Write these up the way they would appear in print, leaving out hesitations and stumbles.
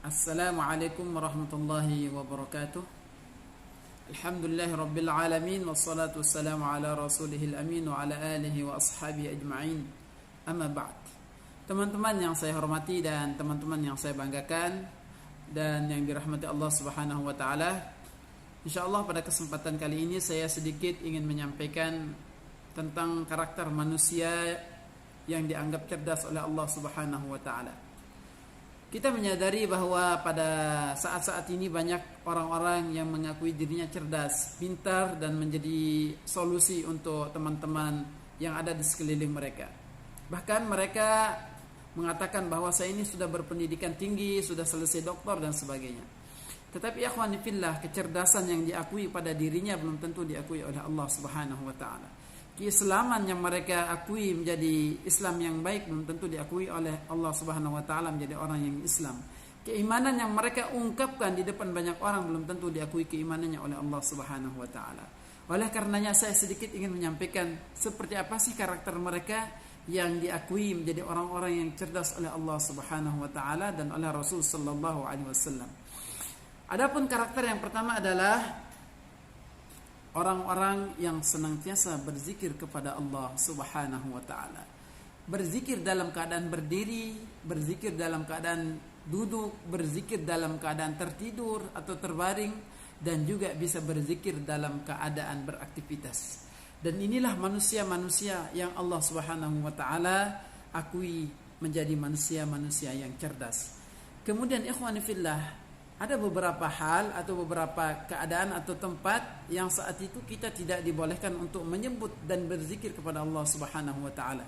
Assalamualaikum warahmatullahi wabarakatuh. Alhamdulillahi rabbil alamin, wassalatu wassalamu ala rasulihil amin wa ala alihi wa ashabihi ajma'in. Amma ba'd. Teman-teman yang saya hormati dan teman-teman yang saya banggakan dan yang dirahmati Allah Subhanahu wa taala. Insyaallah pada kesempatan kali ini saya sedikit ingin menyampaikan tentang karakter manusia yang dianggap cerdas oleh Allah Subhanahu wa taala. Kita menyadari bahwa pada saat-saat ini banyak orang-orang yang mengakui dirinya cerdas, pintar, dan menjadi solusi untuk teman-teman yang ada di sekeliling mereka. Bahkan mereka mengatakan bahwa saya ini sudah berpendidikan tinggi, sudah selesai doktor dan sebagainya. Tetapi akhwani fillah, kecerdasan yang diakui pada dirinya belum tentu diakui oleh Allah Subhanahu wa taala. Keislaman yang mereka akui menjadi Islam yang baik belum tentu diakui oleh Allah Subhanahu wa taala menjadi orang yang Islam. Keimanan yang mereka ungkapkan di depan banyak orang belum tentu diakui keimanannya oleh Allah Subhanahu wa taala. Oleh karenanya saya sedikit ingin menyampaikan seperti apa sih karakter mereka yang diakui menjadi orang-orang yang cerdas oleh Allah Subhanahu wa taala dan oleh Rasul sallallahu alaihi wasallam. Adapun karakter yang pertama adalah orang-orang yang senantiasa berzikir kepada Allah Subhanahu wa taala. Berzikir dalam keadaan berdiri, berzikir dalam keadaan duduk, berzikir dalam keadaan tertidur atau terbaring, dan juga bisa berzikir dalam keadaan beraktivitas. Dan inilah manusia-manusia yang Allah Subhanahu wa taala akui menjadi manusia-manusia yang cerdas. Kemudian ikhwani fillah, ada beberapa hal atau beberapa keadaan atau tempat yang saat itu kita tidak dibolehkan untuk menyebut dan berzikir kepada Allah Subhanahu wa taala.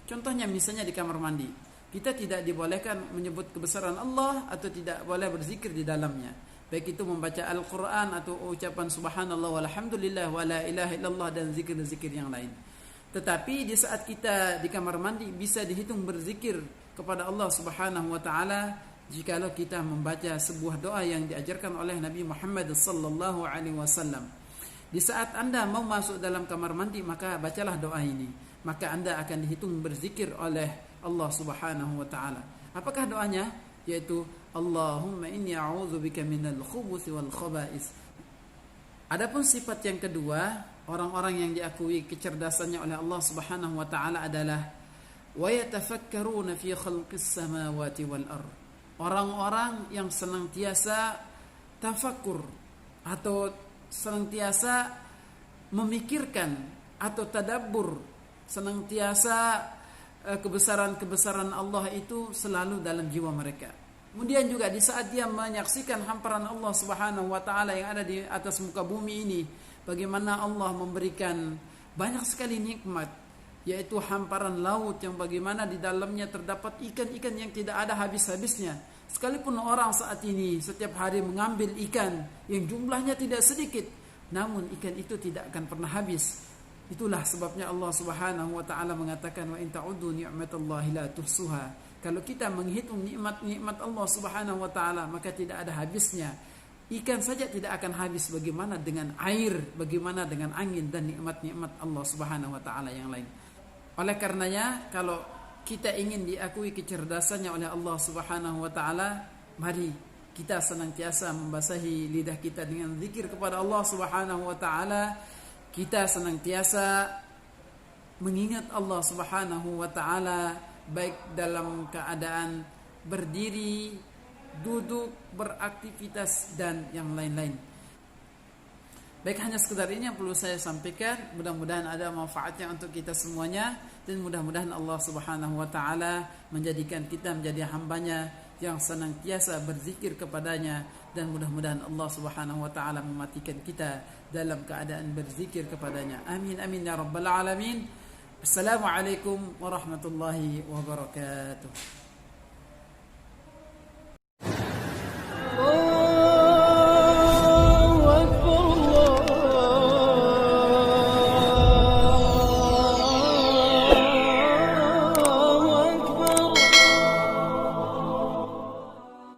Contohnya misalnya di kamar mandi. Kita tidak dibolehkan menyebut kebesaran Allah atau tidak boleh berzikir di dalamnya. Baik itu membaca Al-Qur'an atau ucapan subhanallah walhamdulillah wala ilaha illallah dan zikir-zikir yang lain. Tetapi di saat kita di kamar mandi bisa dihitung berzikir kepada Allah Subhanahu wa taala jikalau kita membaca sebuah doa yang diajarkan oleh Nabi Muhammad sallallahu alaihi wasallam. Di saat Anda mau masuk dalam kamar mandi, maka bacalah doa ini. Maka Anda akan dihitung berzikir oleh Allah Subhanahu wa taala. Apakah doanya? Yaitu Allahumma inni a'udzubika minal khubuthi wal khaba'is. Adapun sifat yang kedua, orang-orang yang diakui kecerdasannya oleh Allah Subhanahu wa taala adalah wa yatafakkaruna fi khalqis samawati wal ardh. Orang-orang yang senantiasa tafakur atau senantiasa memikirkan atau tadabbur, senantiasa kebesaran-kebesaran Allah itu selalu dalam jiwa mereka. Kemudian juga di saat dia menyaksikan hamparan Allah Subhanahu wa taala yang ada di atas muka bumi ini, bagaimana Allah memberikan banyak sekali nikmat, yaitu hamparan laut yang bagaimana di dalamnya terdapat ikan-ikan yang tidak ada habis-habisnya. Sekalipun orang saat ini setiap hari mengambil ikan yang jumlahnya tidak sedikit, namun ikan itu tidak akan pernah habis. Itulah sebabnya Allah Subhanahu wa taala mengatakan wa in ta'uddu ni'matallahi la tuhsuha. Kalau kita menghitung nikmat-nikmat Allah Subhanahu wa taala maka tidak ada habisnya. Ikan saja tidak akan habis, bagaimana dengan air, bagaimana dengan angin dan nikmat-nikmat Allah Subhanahu wa taala yang lain. Oleh karenanya, kalau kita ingin diakui kecerdasannya oleh Allah Subhanahu wa taala, mari kita senantiasa membasahi lidah kita dengan zikir kepada Allah Subhanahu wa taala. Kita senantiasa mengingat Allah Subhanahu wa taala baik dalam keadaan berdiri, duduk, beraktivitas dan yang lain-lain. Baik, hanya sekedar ini yang perlu saya sampaikan. Mudah-mudahan ada manfaatnya untuk kita semuanya, dan mudah-mudahan Allah Subhanahu wa taala menjadikan kita menjadi hambanya yang senantiasa berzikir kepadanya, dan mudah-mudahan Allah Subhanahu wa taala mematikan kita dalam keadaan berzikir kepadanya. Amin amin ya rabbal alamin. Assalamualaikum warahmatullahi wabarakatuh.